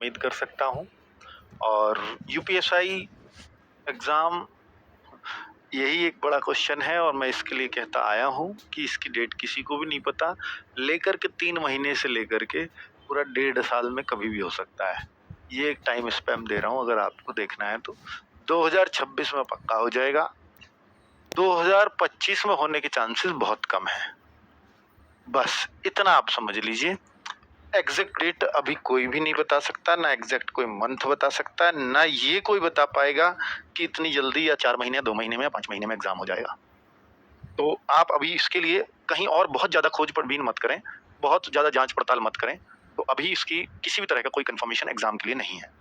उम्मीद कर सकता हूँ। और यूपीएसआई एग्ज़ाम यही एक बड़ा क्वेश्चन है और मैं इसके लिए कहता आया हूँ कि इसकी डेट किसी को भी नहीं पता। लेकर के 3 महीने से लेकर के पूरा 1.5 साल में कभी भी हो सकता है। ये एक टाइम स्पैम दे रहा हूँ, अगर आपको देखना है तो 2026 में पक्का हो जाएगा। 2025 में होने के चांसेस बहुत कम है। बस इतना आप समझ लीजिए। एग्जैक्ट डेट अभी कोई भी नहीं बता सकता, ना एग्जैक्ट कोई मंथ बता सकता है, ना ये कोई बता पाएगा कि इतनी जल्दी या 4 महीने या 2 महीने में या 5 महीने में एग्जाम हो जाएगा। तो आप अभी इसके लिए कहीं और बहुत ज्यादा खोज पड़बीन मत करें, बहुत ज्यादा जांच पड़ताल मत करें। तो अभी इसकी किसी भी तरह का कोई कंफर्मेशन एग्जाम के लिए नहीं है।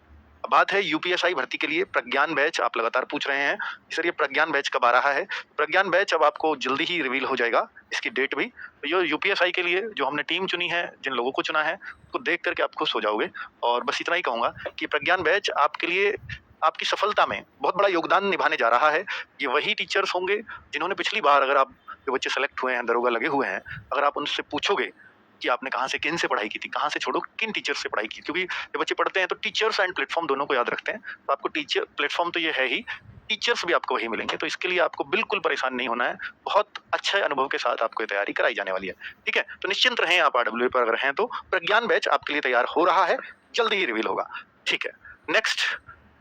अब बात है यूपीएसआई भर्ती के लिए प्रज्ञान बैच। आप लगातार पूछ रहे हैं कि सर ये प्रज्ञान बैच कब आ रहा है। प्रज्ञान बैच अब आपको जल्दी ही रिवील हो जाएगा, इसकी डेट भी। तो ये यूपीएसआई के लिए जो हमने टीम चुनी है, जिन लोगों को चुना है, उसको देख करके आप खुश हो जाओगे। और बस इतना ही कहूंगा कि प्रज्ञान बैच आपके लिए आपकी सफलता में बहुत बड़ा योगदान निभाने जा रहा है। ये वही टीचर्स होंगे जिन्होंने पिछली बार, अगर आप जो बच्चे सेलेक्ट हुए हैं, दरोगा लगे हुए हैं, अगर आप उनसे पूछोगे कि आपने कहाँ से किन से पढ़ाई की थी, कहाँ से छोड़ो किन टीचर से पढ़ाई की, क्योंकि ये बच्चे पढ़ते हैं तो टीचर्स एंड प्लेटफॉर्म दोनों को याद रखते हैं। तो आपको टीचर प्लेटफॉर्म तो ये है ही, टीचर्स भी आपको वही मिलेंगे। तो इसके लिए आपको बिल्कुल परेशान नहीं होना है, बहुत अच्छे अनुभव के साथ आपको ये तैयारी कराई जाने वाली है। ठीक है, तो निश्चिंत रहें आप आरडब्ल्यूए पर अगर हैं तो। प्रज्ञान बैच आपके लिए तैयार हो रहा है, जल्दी ही रिवील होगा। ठीक है, नेक्स्ट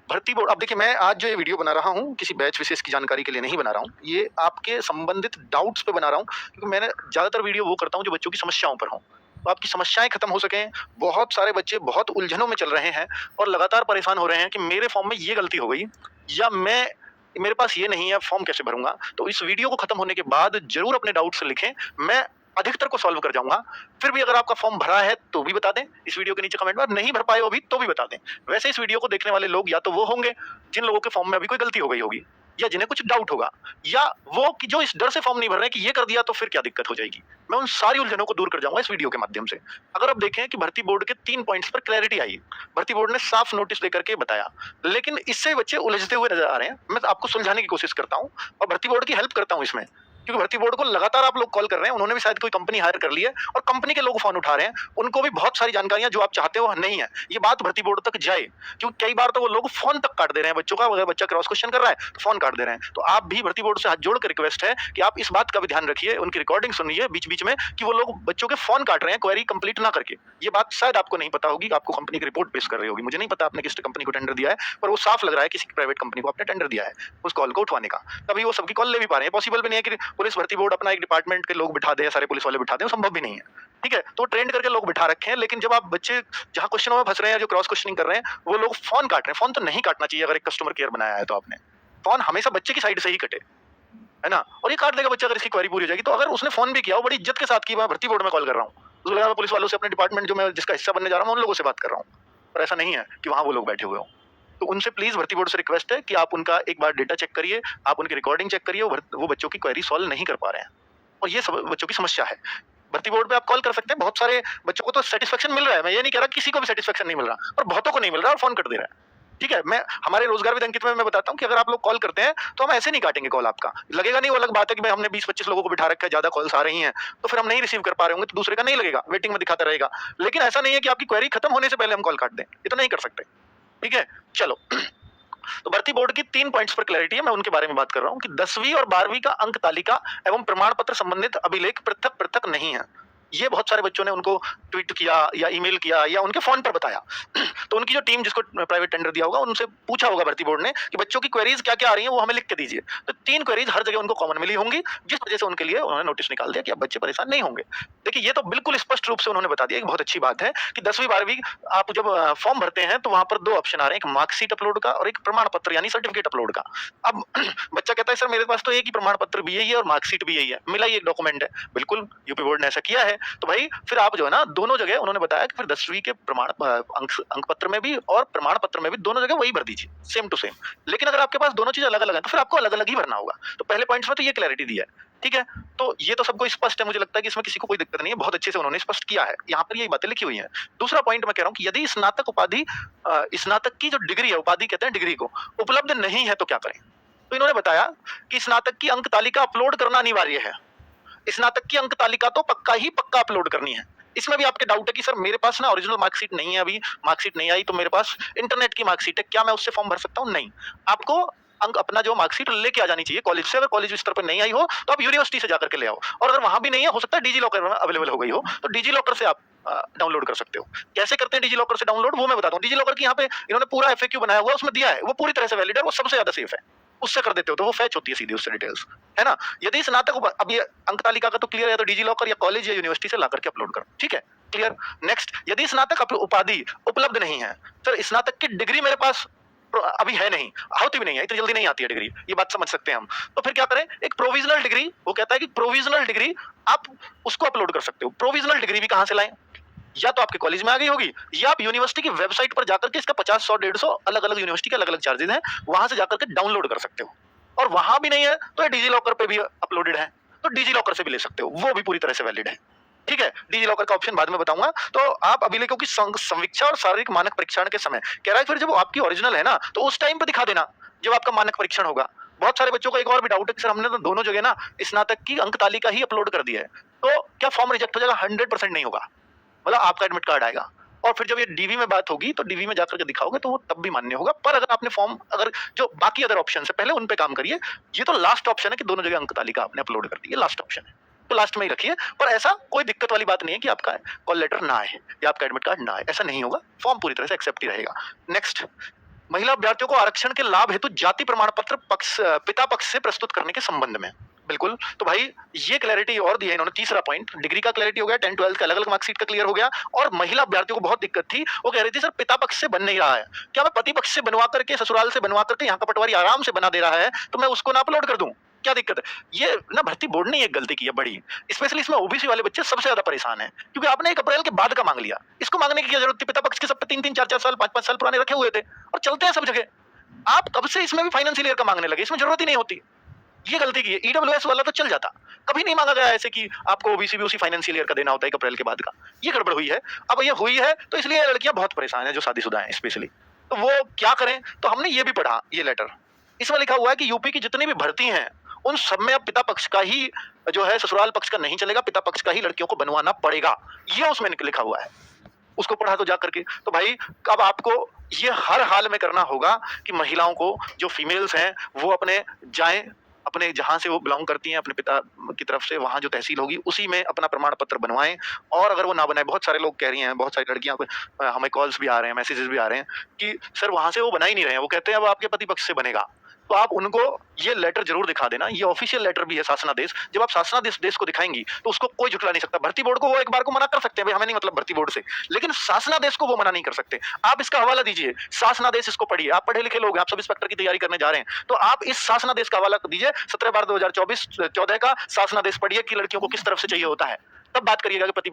भर्ती बोर्ड। अब देखिए, मैं आज जो ये वीडियो बना रहा हूँ किसी बैच विशेष की जानकारी के लिए नहीं बना रहा हूँ, ये आपके संबंधित डाउट्स पे बना रहा हूँ, क्योंकि मैंने ज्यादातर वीडियो वो करता हूँ जो बच्चों की समस्याओं पर हों, तो आपकी समस्याएं खत्म हो सकें। बहुत सारे बच्चे बहुत उलझनों में चल रहे हैं और लगातार परेशान हो रहे हैं कि मेरे फॉर्म में ये गलती हो गई, या मेरे पास ये नहीं है, फॉर्म कैसे भरूंगा। तो इस वीडियो को खत्म होने के बाद जरूर अपने डाउट्स लिखें, मैं अधिकतर को सॉल्व कर जाऊंगा। फिर भी अगर आपका फॉर्म भरा है तो भी बता दें इस वीडियो के नीचे कमेंट में, नहीं भर पाए हो भी तो भी बता दें। वैसे इस वीडियो को देखने वाले लोग या तो वो होंगे जिन लोगों के फॉर्म में अभी कोई गलती हो गई होगी, या जिन्हें कुछ डाउट होगा, या वो कि जो इस डर से फॉर्म नहीं भर रहे हैं कि ये कर दिया तो फिर क्या दिक्कत हो जाएगी। मैं उन सारी उलझनों को दूर कर जाऊंगा इस वीडियो के माध्यम से। अगर आप देखें कि भर्ती बोर्ड के 3 पॉइंट्स पर क्लैरिटी आई, भर्ती बोर्ड ने साफ नोटिस देकर के बताया, लेकिन इससे बच्चे उलझते हुए नजर आ रहे हैं। मैं आपको सुलझाने की कोशिश करता हूँ और भर्ती बोर्ड की हेल्प करता हूँ इसमें, क्योंकि भर्ती बोर्ड को लगातार आप लोग कॉल कर रहे हैं, उन्होंने भी शायद कोई कंपनी हायर कर ली है और कंपनी के लोग फोन उठा रहे हैं, उनको भी बहुत सारी जानकारियां जो आप चाहते हो नहीं है। ये बात भर्ती बोर्ड तक जाए, क्योंकि कई बार तो वो लोग फोन तक काट दे रहे हैं बच्चों का, अगर बच्चा क्रॉस क्वेश्चन कर रहा है तो फोन काट दे रहे हैं। तो आप भी भर्ती बोर्ड से हाथ जोड़कर रिक्वेस्ट है कि आप इस बात का भी ध्यान रखिए, उनकी रिकॉर्डिंग सुनिए बीच बीच में कि वो लोग बच्चों के फोन काट रहे हैं क्वेरी कंप्लीट ना करके। ये बात शायद आपको नहीं पता होगी, आपको कंपनी की रिपोर्ट पेश कर रही होगी, मुझे नहीं पता आपने किस कंपनी को टेंडर दिया है, पर वो साफ लग रहा है किसी प्राइवेट कंपनी को आपने टेंडर दिया है उस कॉल को उठवाने का। तभी वो सबकी कॉल ले भी पा रहे हैं। पॉसिबल भी नहीं है कि पुलिस भर्ती बोर्ड अपना एक डिपार्टमेंट के लोग बिठा दे, सारे पुलिस वाले बिठा दे, संभव भी नहीं है। ठीक है, तो ट्रेंड करके लोग बिठा रखे हैं, लेकिन जब आप बच्चे जहां क्वेश्चनों में फंस रहे हैं, जो क्रॉस क्वेश्चनिंग कर रहे हैं, वो लोग फोन काट रहे हैं। फोन तो नहीं काटना चाहिए, अगर एक कस्टमर केयर बनाया है तो आपने फोन हमेशा बच्चे की साइड से ही कटे, है ना। और ये काट देगा बच्चा अगर इसकी क्वेरी पूरी हो जाएगी। तो अगर उसने फोन भी किया हो बड़ी इज्जत के साथ की, मैं भर्ती बोर्ड में कॉल कर रहा हूँ, उसको लगा मैं पुलिस वालों से, अपने डिपार्टमेंट जो मैं जिसका हिस्सा बनने जा रहा हूँ उन लोगों से बात कर रहा हूँ, पर ऐसा नहीं है कि वहां वो लोग बैठे हुए हों। तो उनसे प्लीज भर्ती बोर्ड से रिक्वेस्ट है कि आप उनका एक बार डेटा चेक करिए, आप उनकी रिकॉर्डिंग चेक करिए, वो बच्चों की क्वेरी सॉल्व नहीं कर पा रहे हैं और ये सब बच्चों की समस्या है। भर्ती बोर्ड पे आप कॉल कर सकते हैं। बहुत सारे बच्चों को तो सेटिस्फेक्शन मिल रहा है, मैं ये नहीं कह रहा किसी को भी सेटिस्फेक्शन नहीं मिल रहा, पर बहुतों को नहीं मिल रहा और फोन कट दे रहा है। ठीक है, मैं हमारे रोजगार विद अंकित में मैं बताता हूँ कि अगर आप लोग कॉल करते हैं तो हम ऐसे नहीं काटेंगे कॉल, आपका लगेगा नहीं। वो अलग बात है कि भाई हमने 20-25 लोगों को बिठा रखा है, ज्यादा कॉल्स आ रही हैं तो फिर हम नहीं रिसीव कर पा रहे होंगे, तो दूसरे का नहीं लगेगा, वेटिंग में दिखाता रहेगा। लेकिन ऐसा नहीं है कि आपकी क्वेरी खत्म होने से पहले हम कॉल काट दें, ये तो नहीं कर सकते। ठीक है, चलो। तो भर्ती बोर्ड की 3 पॉइंट्स पर क्लैरिटी है, मैं उनके बारे में बात कर रहा हूं कि 10वीं और 12वीं का अंक तालिका एवं प्रमाण पत्र संबंधित अभिलेख पृथक पृथक नहीं है। ये बहुत सारे बच्चों ने उनको ट्वीट किया या ईमेल किया या उनके फोन पर बताया। तो उनकी जो टीम जिसको प्राइवेट टेंडर दिया होगा उनसे पूछा होगा भर्ती बोर्ड ने कि बच्चों की क्वेरीज क्या क्या आ रही हैं वो हमें लिख के दीजिए। तो 3 क्वेरीज हर जगह उनको कॉमन मिली होंगी, जिस वजह से उनके लिए उन्होंने नोटिस निकाल दिया कि अब बच्चे परेशान नहीं होंगे। देखिए, ये तो बिल्कुल स्पष्ट रूप से उन्होंने बता दिया, एक बहुत अच्छी बात है कि 10वीं 12वीं आप जब फॉर्म भरते हैं तो वहां पर 2 ऑप्शन आ रहे हैं, एक मार्कशीट अपलोड का और एक प्रमाण पत्र यानी सर्टिफिकेट अपलोड का। अब बच्चा कहता है सर मेरे पास तो एक ही प्रमाण पत्र भी यही है और मार्कशीट भी यही है, मिला ही एक डॉक्यूमेंट है। बिल्कुल, यूपी बोर्ड ने ऐसा किया है। तो भाई फिर आप जो है ना, दोनों जगह उन्होंने बताया कि फिर 10वीं के प्रमाण अंक पत्र में भी और प्रमाण पत्र में भी दोनों जगह वही भर दीजिए, सेम टू सेम। लेकिन अगर आपके पास दोनों चीज अलग अलग है तो फिर आपको अलग अलग ही भरना होगा। तो पहले पॉइंट्स में तो ये क्लैरिटी दी है। ठीक है, तो ये तो सबको स्पष्ट है, मुझे लगता है कि इसमें किसी को कोई दिक्कत नहीं है, बहुत अच्छे से उन्होंने स्पष्ट किया है, यहाँ पर यही बातें लिखी हुई हैं। दूसरा पॉइंट मैं कह रहा हूँ कि यदि स्नातक उपाधि, स्नातक की जो डिग्री है, उपाधि कहते हैं डिग्री को, उपलब्ध नहीं है तो क्या करें। तो इन्होंने बताया कि स्नातक की अंक तालिका अपलोड करना अनिवार्य है। स्नातक की अंक तालिका तो पक्का ही पक्का अपलोड करनी है। इसमें भी आपके डाउट है कि सर मेरे पास ना ओरिजिनल मार्कशीट नहीं है, अभी मार्कशीट नहीं आई, तो मेरे पास इंटरनेट की मार्कशीट है, क्या मैं उससे फॉर्म भर सकता हूँ? नहीं, आपको अंक अपना जो मार्कशीट लेके आ जानी चाहिए कॉलेज से। अगर कॉलेज स्तर पर नहीं आई हो तो आप यूनिवर्सिटी से जाकर के ले आओ, और अगर वहां भी नहीं है, हो सकता है डिजी लॉकर में अवेलेबल हो गई हो, तो डिजी लॉकर से आप डाउनलोड कर सकते हो। कैसे करते हैं डिजी लॉकर से डाउनलोड, वो मैं बताता हूँ। डिजी लॉकर की यहाँ पे इन्होंने पूरा एफएक्यू बनाया हुआ, उसमें दिया है, वो पूरी तरह से वैलिड है, वो सबसे ज्यादा सेफ है। उससे कर देते हो तो वो फैच होती है सीधी उससे डिटेल्स, है ना। यदि स्नातक, अब ये अंक तालिका का तो क्लियर है, तो डिजी लॉकर या कॉलेज या यूनिवर्सिटी से ला करके अपलोड करो, ठीक है, क्लियर। नेक्स्ट, यदि स्नातक उपाधि उपलब्ध नहीं है, सर स्नातक की डिग्री मेरे पास अभी है नहीं, होती भी नहीं है, इतनी जल्दी नहीं आती है डिग्री, ये बात समझ सकते हैं हम, तो फिर क्या करें, एक प्रोविजनल डिग्री, वो कहता है कि प्रोविजनल डिग्री आप उसको अपलोड कर सकते हो। प्रोविजनल डिग्री भी कहां से लाएं, या तो आपके कॉलेज में आ गई होगी, या आप यूनिवर्सिटी की वेबसाइट पर जाकर के, इसका 50, 100, 150 अलग अलग यूनिवर्सिटी के अलग अलग चार्जेस हैं, वहां से जाकर के डाउनलोड कर सकते हो। और वहां भी नहीं है तो डिजी लॉकर पे भी अपलोडेड है, तो डिजी लॉकर से भी ले सकते हो, वो भी पूरी तरह से वैलिड है, ठीक है। डिजी लॉकर का ऑप्शन बाद में बताऊंगा। तो आप अभिलेखों की समीक्षा और शारीरिक मानक परीक्षण के समय, कह रहा है फिर जब आपकी ओरिजिनल है ना, तो उस टाइम पे दिखा देना जब आपका मानक परीक्षण होगा। बहुत सारे बच्चों का एक और भी डाउट है कि सर हमने तो दोनों जगह ना स्नातक की अंक तालिका ही अपलोड कर दी है, तो क्या फॉर्म रिजेक्ट हो जाएगा? 100% नहीं होगा, मतलब आपका एडमिट कार्ड आएगा, और फिर जब ये डीवी में बात होगी तो डीवी में जाकर के दिखाओगे तो वो तब भी मान्य होगा। पर अगर आपने फॉर्म, अगर जो बाकी अदर ऑप्शन है पहले उन पे काम करिए। ये तो लास्ट ऑप्शन है कि दोनों जगह अंक तालिका आपने अपलोड कर दी, ये लास्ट ऑप्शन है, तो लास्ट में ही रखिए। पर ऐसा कोई दिक्कत वाली बात नहीं है कि आपका कॉल लेटर ना आए या आपका एडमिट कार्ड ना आए, ऐसा नहीं होगा, फॉर्म पूरी तरह से एक्सेप्ट ही रहेगा। नेक्स्ट, महिला अभ्यर्थियों को आरक्षण के लाभ हेतु जाति प्रमाण पत्र पिता पक्ष से प्रस्तुत करने के संबंध में, बिल्कुल। तो भाई ये क्लैरिटी और दी है इन्होंने। तीसरा पॉइंट, डिग्री का क्लैरिटी हो गया, 10, 12 का अलग अलग मार्कशीट का क्लियर हो गया। और महिला अभ्यर्थियों को बहुत दिक्कत थी, वो कह रही थी सर पिता पक्ष से बन नहीं रहा है, क्या मैं पति पक्ष से बनवा करके, ससुराल से बनवा करके, यहाँ का पटवारी आराम से बना दे रहा है, तो मैं उसको ना अपलोड कर दूं, क्या दिक्कत है? ये ना भर्ती बोर्ड ने एक गलती की है बड़ी, स्पेशली इसमें ओबीसी वाले बच्चे सबसे ज्यादा परेशान है, क्योंकि आपने 1 अप्रैल के बाद का मांग लिया। इसको मांगने की क्या जरूरत थी? पिता पक्ष के सब 3-3, 4-4 साल, 5-5 साल पुराने रखे हुए थे और चलते हैं सब जगह। आप कब से इसमें भी फाइनेंशियल ईयर का मांगने लगे? इसमें जरूरत ही नहीं होती, ये गलती की है। ईडब्ल्यूएस वाला तो चल जाता, कभी नहीं मांगा गया ऐसे कि आपको ओबीसी भी उसी फाइनेंशियल ईयर का देना होता है 1 अप्रैल के बाद का। ये गड़बड़ हुई है, अब ये हुई है, तो इसलिए लड़कियां बहुत परेशान है जो शादीशुदा हैं स्पेशली। तो वो क्या करें? तो हमने ये भी पढ़ा, ये लेटर इसमें लिखा हुआ है कि यूपी की जितनी भी भर्ती हैं उन सब में अब पिता पक्ष का ही जो है, ससुराल पक्ष का नहीं चलेगा, पिता पक्ष का ही लड़कियों को बनवाना पड़ेगा, ये उसमें लिखा हुआ है। उसको पढ़ा तो जाकर के, तो भाई अब आपको ये हर हाल में करना होगा कि महिलाओं को, जो फीमेल्स हैं, वो अपने जाएं, अपने जहां से वो बिलोंग करती हैं अपने पिता की तरफ से, वहां जो तहसील होगी उसी में अपना प्रमाण पत्र बनवाएं। और अगर वो ना बनाए, बहुत सारे लोग कह रही हैं, बहुत सारी लड़कियां को हमें कॉल्स भी आ रहे हैं, मैसेजेस भी आ रहे हैं कि सर वहां से वो बना ही नहीं रहे हैं, वो कहते हैं अब आपके पति पक्ष से बनेगा। तो आप उनको ये लेटर जरूर दिखा देना, ये ऑफिशियल लेटर भी है शासनादेश। जब आप शासनादेश देश को दिखाएंगी तो उसको कोई झुठला नहीं सकता। भर्ती बोर्ड को वो एक बार को मना कर सकते हैं, भाई हमें नहीं मतलब भर्ती बोर्ड से, लेकिन शासनादेश को वो मना नहीं कर सकते। आप इसका हवाला दीजिए, शासनादेश इसको पढ़िए, आप पढ़े लिखे लोग हैं, आप सब इंस्पेक्टर की तैयारी करने जा रहे हैं, तो आप इस शासनादेश का हवाला दीजिए, 17/12/2024 का शासनादेश पढ़िए कि लड़कियों को किस तरफ से चाहिए होता है, तब बात करिएगा कि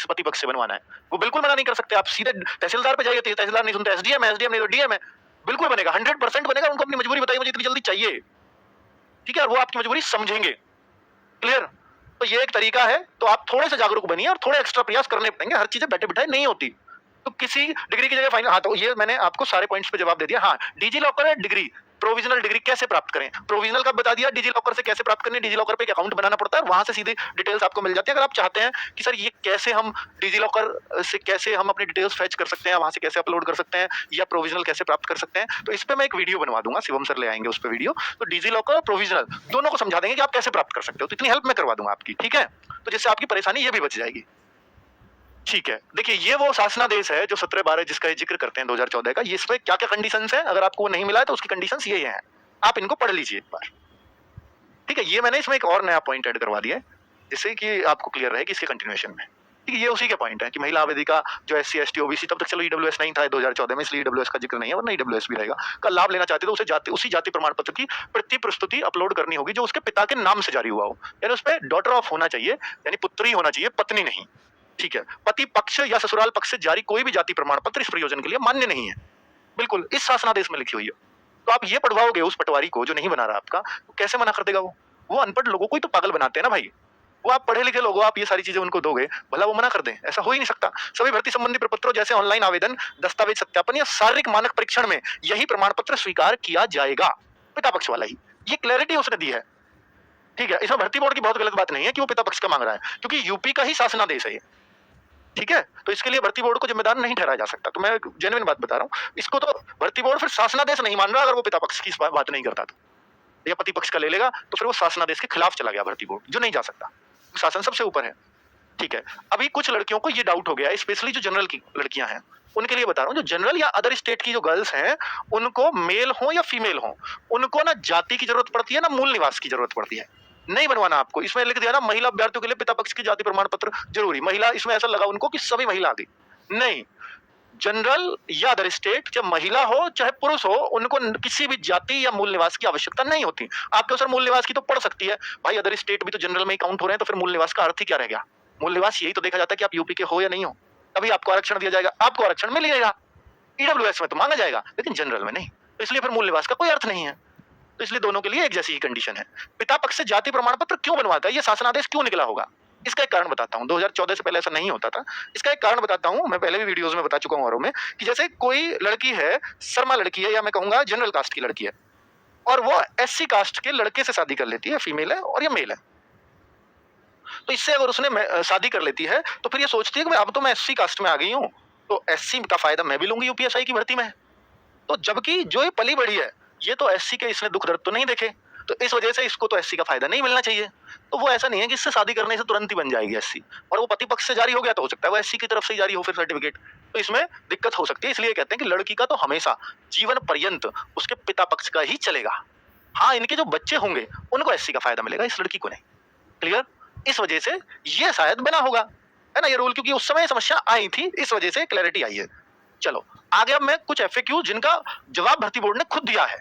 पति पक्ष से बनवाना है। वो बिल्कुल मना नहीं कर सकते। आप सीधे तहसीलदार पे जाइए, तहसीलदार नहीं सुनते, एसडीएम नहीं तो डीएम है, बिल्कुल बनेगा, 100% बनेगा। उनको अपनी मजबूरी बताइए, मुझे इतनी जल्दी चाहिए, ठीक है, और वो आपकी मजबूरी समझेंगे, क्लियर। तो ये एक तरीका है, तो आप थोड़े से जागरूक बनिए और थोड़े एक्स्ट्रा प्रयास करने पड़ेंगे, हर चीजें बैठे बिठाए नहीं होती। तो किसी डिग्री की जगह फाइनल, हाँ, तो ये मैंने आपको सारे पॉइंट्स पे जवाब दे दिया। हाँ, डिजी लॉकर है डिग्री, प्रोविजनल डिग्री कैसे प्राप्त करें, प्रोविजनल का बता दिया, डिजी लॉकर से कैसे प्राप्त करनी, डिजी लॉकर पे एक अकाउंट बनाना पड़ता है, वहां से सीधे डिटेल्स आपको मिल जाती है। अगर आप चाहते हैं कि सर ये कैसे हम डिजी लॉकर से कैसे हम अपनी डिटेल्स फेच कर सकते हैं, वहां से कैसे अपलोड कर सकते हैं, या प्रोविजनल कैसे प्राप्त कर सकते हैं, तो इस पे मैं एक वीडियो बनवा दूंगा, शिवम सर ले आएंगे उस पे वीडियो। तो डिजी लॉकर और प्रोविजनल दोनों को समझा देंगे कि आप कैसे प्राप्त कर सकते हो, तो इतनी हेल्प मैं करवा दूंगा आपकी, ठीक है, तो जिससे आपकी परेशानी ये भी बच जाएगी। ठीक है, देखिए ये वो शासनादेश है जो 17/12 जिसका ये जिक्र करते हैं 2014 का। ये इसमें क्या क्या कंडीशंस हैं, अगर आपको वो नहीं मिला है तो उसकी कंडीशंस ये हैं, आप इनको पढ़ लीजिए एक बार, ठीक है। ये मैंने इसमें एक और नया पॉइंट ऐड करवा दिया है जिससे कि आपको क्लियर रहे कि इसके कंटिन्यूएशन में, ठीक है। ये उसी के पॉइंट है कि महिला आवेदिका जो SC ST OBC, तब तक चलो ईडब्ल्यूएस नहीं था 2014 में, इसलिए ईडब्ल्यूएस का जिक्र नहीं है, वरना ईडब्ल्यूएस भी रहेगा, का लाभ लेना चाहते तो उसी जाति प्रमाण पत्र की प्रति प्रस्तुति अपलोड करनी होगी जो उसके पिता के नाम से जारी हुआ हो, यानी उस पर डॉटर ऑफ होना चाहिए, यानी पुत्री होना चाहिए, पत्नी नहीं, ठीक है। पति पक्ष या ससुराल पक्ष से जारी कोई भी जाति प्रमाण पत्र इस प्रयोजन के लिए मान्य नहीं है, बिल्कुल इस शासनादेश में लिखी हुई है। तो आप ये पढ़वाओगे उस पटवारी को जो नहीं बना रहा आपका, तो कैसे मना कर देगा वो अनपढ़ लोगों को ही तो पागल बनाते हैं ना भाई। वो आप पढ़े लिखे लोगों, आप ये सारी चीजें उनको दोगे, भला वो मना कर दें? ऐसा हो ही नहीं सकता। सभी भर्ती संबंधी प्रपत्रों जैसे ऑनलाइन आवेदन, दस्तावेज सत्यापन या शारीरिक मानक परीक्षण में यही प्रमाण पत्र स्वीकार किया जाएगा, पिता पक्ष वाला ही। ये क्लैरिटी उसने दी है, ठीक है। इसमें भर्ती बोर्ड की बहुत गलत बात नहीं है कि वो पिता पक्ष का मांग रहा है, क्योंकि यूपी का ही शासनादेश है ये, ठीक है, तो इसके लिए भर्ती बोर्ड को जिम्मेदार नहीं ठहराया जा सकता। तो मैं जेन्युइन बात बता रहा हूँ, इसको तो भर्ती बोर्ड फिर शासनादेश नहीं मान रहा अगर वो पिता पक्ष की बात नहीं करता तो, या पति पक्ष का ले लेगा तो फिर वो शासनादेश के खिलाफ चला गया भर्ती बोर्ड, जो नहीं जा सकता, शासन सबसे ऊपर है। ठीक है, अभी कुछ लड़कियों को ये डाउट हो गया, स्पेशली जो जनरल की लड़कियां हैं उनके लिए बता रहा हूँ, जो जनरल या अदर स्टेट की जो गर्ल्स हैं, उनको मेल हो या फीमेल हो, उनको ना जाति की जरूरत पड़ती है ना मूल निवास की जरूरत पड़ती है। नहीं बनवाना आपको, इसमें लिख दिया ना महिला अभ्यर्थियों के लिए पिता पक्ष की जाति प्रमाण पत्र जरूरी, महिला इसमें ऐसा लगा उनको कि सभी महिला आ गई, नहीं। जनरल या अदर स्टेट, चाहे महिला हो चाहे पुरुष हो, उनको किसी भी जाति या मूल निवास की आवश्यकता नहीं होती। आपके सर मूल निवास की तो पड़ सकती है भाई, अदर स्टेट भी तो जनरल में ही काउंट हो रहे हैं, तो फिर मूल निवास का अर्थ ही क्या रह गया? मूल निवास यही तो देखा जाता है कि आप यूपी के हो या नहीं हो, तभी आपको आरक्षण दिया जाएगा, आपको आरक्षण मिलेगा। ईडब्ल्यूएस में तो मांगा जाएगा लेकिन जनरल में नहीं, तो इसलिए फिर मूल निवास का कोई अर्थ नहीं है। तो इसलिए दोनों के लिए एक जैसी ही कंडीशन है। पिता पक्ष से जाति प्रमाण पत्र क्यों बनवाता है, ये शासनादेश क्यों निकला होगा, इसका एक कारण बताता हूँ। 2014 से पहले ऐसा नहीं होता था, इसका एक कारण बताता हूँ। मैं पहले भी वीडियोस में बता चुका हूँ औरों में, कि जैसे कोई लड़की है, शर्मा लड़की है, या मैं कहूंगा जनरल कास्ट की लड़की है, और वो एससी कास्ट के लड़के से शादी कर लेती है, फीमेल है और ये मेल है, तो इससे अगर उसने शादी कर लेती है तो फिर ये सोचती है कि अब तो मैं एससी कास्ट में आ गई हूँ, तो एससी का फायदा मैं भी लूंगी यूपीएसआई की भर्ती में। तो जबकि जो ये पली बड़ी है, ये तो एससी के इसने दुख दर्द तो नहीं देखे, तो इस वजह से इसको तो एससी का फायदा नहीं मिलना चाहिए। तो वो ऐसा नहीं है कि इससे शादी करने से तुरंत ही बन जाएगी एससी, और वो पति पक्ष से जारी हो गया तो हो सकता है वो एससी की तरफ से जारी हो फिर सर्टिफिकेट, तो इसमें दिक्कत हो सकती है। इसलिए कहते हैं कि लड़की का तो हमेशा जीवन पर्यंत उसके पिता पक्ष का ही चलेगा। हाँ, इनके जो बच्चे होंगे उनको एससी का फायदा मिलेगा, इस लड़की को नहीं। क्लियर? इस वजह से ये शायद बना होगा, है ना, ये रूल, क्योंकि उस समय समस्या आई थी, इस वजह से क्लैरिटी आई है। चलो आगे अब मैं कुछ एफएक्यू जिनका जवाब भर्ती बोर्ड ने खुद दिया है,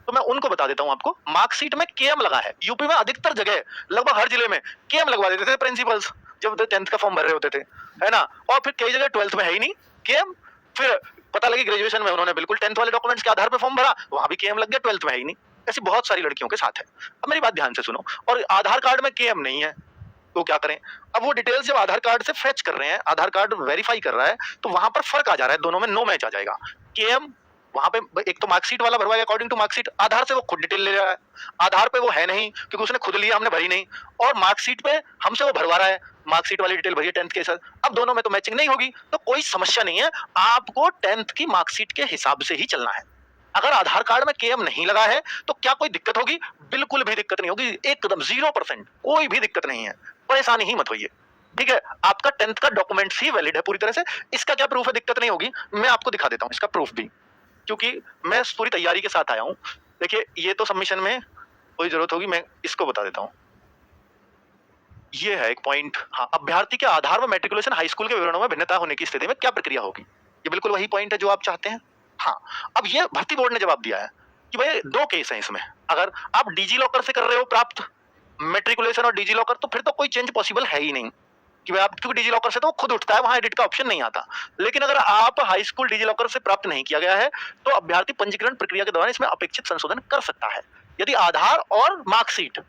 तो मैं उनको बता देता हूं आपको। मार्कशीट में केएम लगा है, यूपी में अधिकतर जगह लगभग हर जिले में केएम लगवा देते थे प्रिंसिपल्स, जब 10th का फॉर्म भर रहे होते थे, है ना। और फिर कई जगह 12th में है ही नहीं केएम, फिर पता लगी ग्रेजुएशन में उन्होंने बिल्कुल 10th वाले डॉक्यूमेंट्स के आधार पर फॉर्म भरा, वहां भी केएम लग गया, 12th में है ही नहीं। ऐसी बहुत सारी लड़कियों के साथ है। अब मेरी बात ध्यान से सुनो, और आधार कार्ड में केएम नहीं है तो क्या करें? अब वो डिटेल्स जब आधार कार्ड से फेच कर रहे हैं, आधार कार्ड वेरीफाई कर रहा है, तो वहां पर फर्क आ जा रहा है, दोनों में नो मैच आ जाएगा। केएम वहां पे एक तो मार्कशीट वाला भरवाएगा अकॉर्डिंग टू मार्कशीट, आधार से वो खुद डिटेल ले रहा है, आधार पे वो है नहीं क्योंकि उसने खुद लिया, हमने भरी नहीं, और मार्कशीट पे हमसे वो भरवा रहा है, मार्कशीट वाली डिटेल भरी है 10th के साथ। अब दोनों में तो मैचिंग नहीं होगी, तो कोई समस्या नहीं है, आपको 10th की मार्कशीट के हिसाब से ही चलना है। अगर आधार कार्ड में केएम नहीं लगा है तो क्या कोई दिक्कत होगी? बिल्कुल भी दिक्कत नहीं होगी, एकदम 0%, कोई भी दिक्कत नहीं है, परेशानी ही मत होइए। ठीक है, आपका 10th का डॉक्यूमेंट्स ही वैलिड है पूरी तरह से। इसका क्या प्रूफ है, दिक्कत नहीं होगी, मैं आपको दिखा देता हूं इसका प्रूफ भी, क्योंकि मैं पूरी तैयारी के साथ आया हूं। देखिए ये तो सबमिशन में कोई जरूरत होगी, मैं इसको बता देता हूं। ये है एक पॉइंट, हाँ, अभ्यर्थी के आधार व मैट्रिकुलेशन हाई स्कूल के विवरणों में भिन्नता होने की स्थिति में क्या प्रक्रिया होगी। ये बिल्कुल वही पॉइंट है जो आप चाहते हैं। हाँ, अब ये भर्ती बोर्ड ने जवाब दिया है कि भाई दो केस हैं इसमें, अगर आप डिजी लॉकर से कर रहे हो प्राप्त मैट्रिकुलेशन और डिजी लॉकर, तो फिर तो कोई चेंज पॉसिबल है ही नहीं कि भाई आप, क्योंकि डिजी लॉकर से तो वो खुद उठता है, वहां एडिट का ऑप्शन नहीं आता। लेकिन अगर आप हाई स्कूल डिजी लॉकर से प्राप्त नहीं किया गया है तो अभ्यर्थी पंजीकरण प्रक्रिया के दौरान इसमें अपेक्षित संशोधन कर सकता है। यदि आधार और मार्कशीट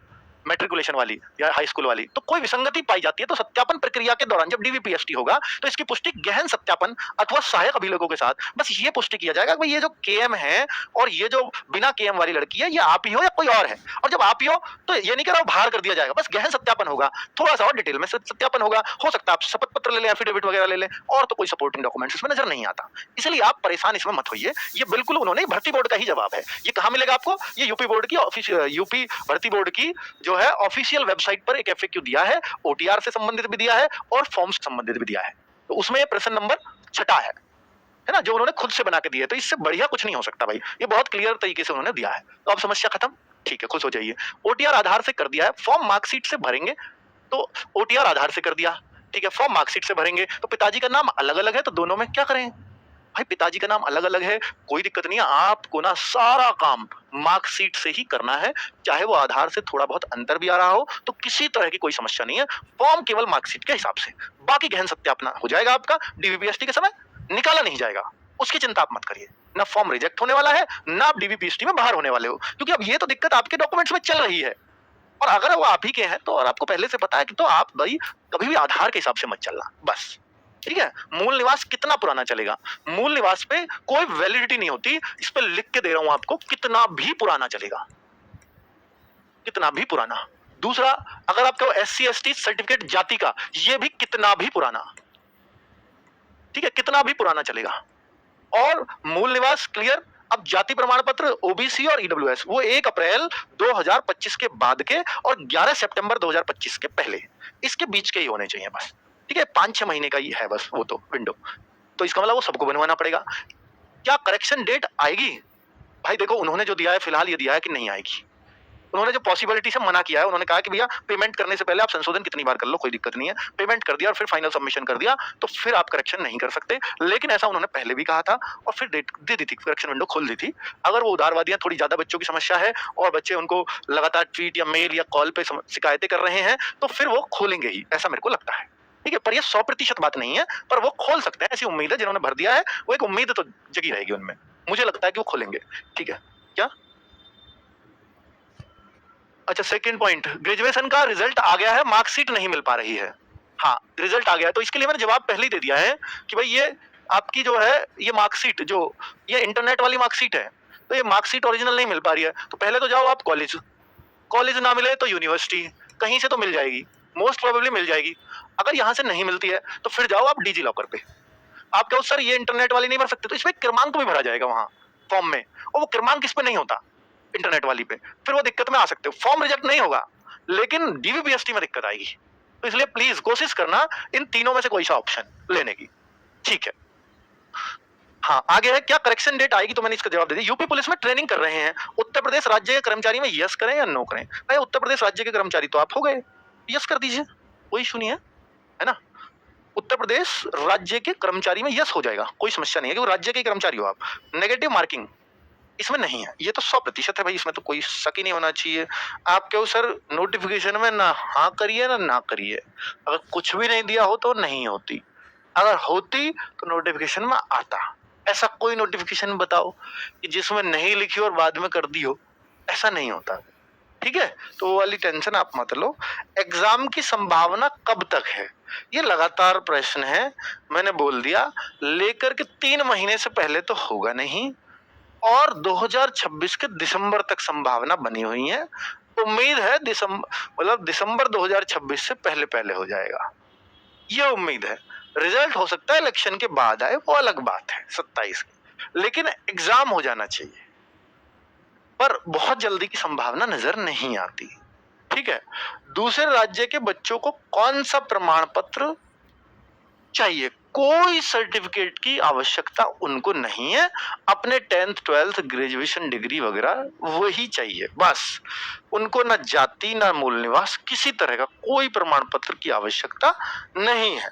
मैट्रिकुलेशन वाली या हाई स्कूल वाली तो कोई विसंगति पाई जाती है, तो सत्यापन प्रक्रिया के दौरान जब डीवीपीएसटी होगा तो इसकी पुष्टि गहन सत्यापन अथवा सहायक अभिलेखों के साथ बस ये पुष्टि किया जाएगा कि ये जो केएम है और ये जो बिना केएम वाली लड़की है, ये आप ही हो या कोई और है। और जब आप ही हो तो ये नहीं कह रहा बाहर कर दिया जाएगा, बस गहन सत्यापन होगा, थोड़ा सा और डिटेल में सत्यापन होगा। हो सकता है आप शपथ पत्र ले लें, एफिडेविट वगैरह ले लें, और तो कोई सपोर्टिंग डॉक्यूमेंट्स इसमें नजर नहीं आता। इसलिए आप परेशान इसमें मत होइए, ये बिल्कुल उन्होंने भर्ती बोर्ड का ही जवाब है। ये कहां मिलेगा आपको? ये यूपी बोर्ड की यूपी भर्ती बोर्ड की जो है ऑफिशियल वेबसाइट पर एक एफएक्यू दिया है, ओटीआर से संबंधित भी दिया है और फॉर्म से संबंधित भी दिया है। तो उसमें ये प्रश्न नंबर 6 है ना, जो उन्होंने खुद से बना के दिया है। तो इससे बढ़िया कुछ नहीं हो सकता भाई, ये बहुत क्लियर तरीके से उन्होंने दिया है। तो अब समस्या खत्म, ठीक है, खुश हो जाइए। ओटीआर आधार से कर दिया है, फॉर्म मार्कशीट से भरेंगे तो ओटीआर आधार से कर दिया, ठीक है, फॉर्म मार्कशीट से भरेंगे तो पिताजी का नाम अलग अलग है, तो दोनों में क्या करें भाई? पिताजी का नाम अलग अलग है, कोई दिक्कत नहीं है, आपको ना सारा काम मार्कशीट से ही करना है, चाहे वो आधार से थोड़ा बहुत अंतर भी आ रहा हो तो किसी तरह की कोई समस्या नहीं है। फॉर्म केवल मार्कशीट के हिसाब से, बाकी गहन सत्यापन हो जाएगा आपका डीवीपीएसटी के समय, निकाला नहीं जाएगा, उसकी चिंता आप मत करिए। ना फॉर्म रिजेक्ट होने वाला है, ना आप डीवीपीएसटी में बाहर होने वाले हो, क्योंकि अब ये तो दिक्कत आपके डॉक्यूमेंट्स में चल रही है। और अगर वो आप ही के हैं तो, और आपको पहले से पता है कि, तो आप भाई कभी भी आधार के हिसाब से मत चलना बस, ठीक है। मूल निवास कितना पुराना चलेगा, मूल निवास पे कोई वैलिडिटी नहीं होती, इस पे लिख के दे रहा हूं आपको, कितना भी पुराना चलेगा, कितना भी पुराना। दूसरा, अगर आपका एससी एसटी सर्टिफिकेट जाति का, ये भी कितना भी पुराना, ठीक है, कितना भी पुराना चलेगा। और मूल निवास क्लियर। अब जाति प्रमाण पत्र ओबीसी और ईडब्ल्यूएस वो 1 अप्रैल 2025 के बाद के और 11 सितंबर 2025 के पहले, इसके बीच के ही होने चाहिए बस। ठीक है, 5-6 महीने का ही है बस वो तो विंडो। तो इसका मतलब वो सबको बनवाना पड़ेगा। क्या करेक्शन डेट आएगी? भाई देखो, उन्होंने जो दिया है फिलहाल ये दिया है कि नहीं आएगी। उन्होंने जो पॉसिबिलिटी से मना किया है, उन्होंने कहा कि भैया पेमेंट करने से पहले आप संशोधन कितनी बार कर लो, कोई दिक्कत नहीं है। पेमेंट कर दिया और फिर फाइनल सबमिशन कर दिया तो फिर आप करेक्शन नहीं कर सकते। लेकिन ऐसा उन्होंने पहले भी कहा था और फिर डेट दे दी थी, करेक्शन विंडो खोल दी थी। अगर वो उदारवादियां थोड़ी ज्यादा बच्चों की समस्या है और बच्चे उनको लगातार ट्वीट या मेल या कॉल पे शिकायतें कर रहे हैं तो फिर वो खोलेंगे ही, ऐसा मेरे को लगता है। ठीक है, पर ये 100% बात नहीं है, पर वो खोल सकते हैं, ऐसी उम्मीद है। जिन्होंने भर दिया है वो एक उम्मीद तो जगी रहेगी उनमें, मुझे लगता है कि वो खोलेंगे। ठीक है, क्या? अच्छा, सेकंड पॉइंट, ग्रेजुएशन का रिजल्ट आ गया है, मार्कशीट नहीं मिल पा रही है। हाँ, रिजल्ट आ गया है, तो इसके लिए मैंने जवाब पहले ही दे दिया है कि भाई ये आपकी जो है ये मार्कशीट, जो ये इंटरनेट वाली मार्कशीट है, तो ये मार्कशीट ओरिजिनल नहीं मिल पा रही है। तो पहले तो जाओ आप कॉलेज, कॉलेज ना मिले तो यूनिवर्सिटी, कहीं से तो मिल जाएगी, मोस्ट प्रोबेबली मिल जाएगी। अगर यहाँ से नहीं मिलती है तो फिर जाओ आप डिजी लॉकर पे। आप कहो सर ये इंटरनेट वाली नहीं भर सकते, तो इसमें क्रमांक भी भरा जाएगा वहां फॉर्म में, और वो क्रमांक इस पे नहीं होता इंटरनेट वाली पे, फिर वो दिक्कत में आ सकते हो। फॉर्म रिजेक्ट नहीं होगा लेकिन डीवीबीएसटी में दिक्कत आएगी। तो इसलिए प्लीज कोशिश करना इन तीनों में से कोई सा ऑप्शन लेने की। ठीक है, हाँ आगे है, क्या करेक्शन डेट आएगी? तो मैंने इसका जवाब दे दिया। यूपी पुलिस में ट्रेनिंग कर रहे हैं, उत्तर प्रदेश राज्य के कर्मचारी में यस करें या नो करें? भाई उत्तर प्रदेश राज्य के कर्मचारी तो आप हो गए, यस कर दीजिए, कोई इशू नहीं है ना। उत्तर प्रदेश राज्य के कर्मचारी में यस हो जाएगा, कोई समस्या नहीं है, क्योंकि राज्य के कर्मचारी हो आप। नेगेटिव मार्किंग इसमें नहीं है, ये तो 100% है भाई, इसमें तो कोई शक ही नहीं होना चाहिए। आप क्यों सर नोटिफिकेशन में ना हाँ करिए ना करिए, अगर कुछ भी नहीं दिया हो तो नहीं होती, अगर होती तो नोटिफिकेशन में आता। ऐसा कोई नोटिफिकेशन बताओ कि जिसमें नहीं लिखी और बाद में कर दी हो, ऐसा नहीं होता। ठीक है, तो वो वाली टेंशन आप मत लो। एग्जाम की संभावना कब तक है, ये लगातार प्रश्न है। मैंने बोल दिया लेकर के 3 महीने से पहले तो होगा नहीं, और 2026 के दिसंबर तक संभावना बनी हुई है। उम्मीद है दिसंबर 2026 से पहले पहले हो जाएगा, ये उम्मीद है। रिजल्ट हो सकता है इलेक्शन के बाद आए, वो अलग बात है 27 की, लेकिन एग्जाम हो जाना चाहिए, पर बहुत जल्दी की संभावना नजर नहीं आती। ठीक है, दूसरे राज्य के बच्चों को कौन सा प्रमाण पत्र चाहिए? कोई सर्टिफिकेट की आवश्यकता उनको नहीं है, अपने 10th 12th ग्रेजुएशन डिग्री वगैरह वही चाहिए बस। उनको ना जाति ना मूल निवास किसी तरह का कोई प्रमाण पत्र की आवश्यकता नहीं है।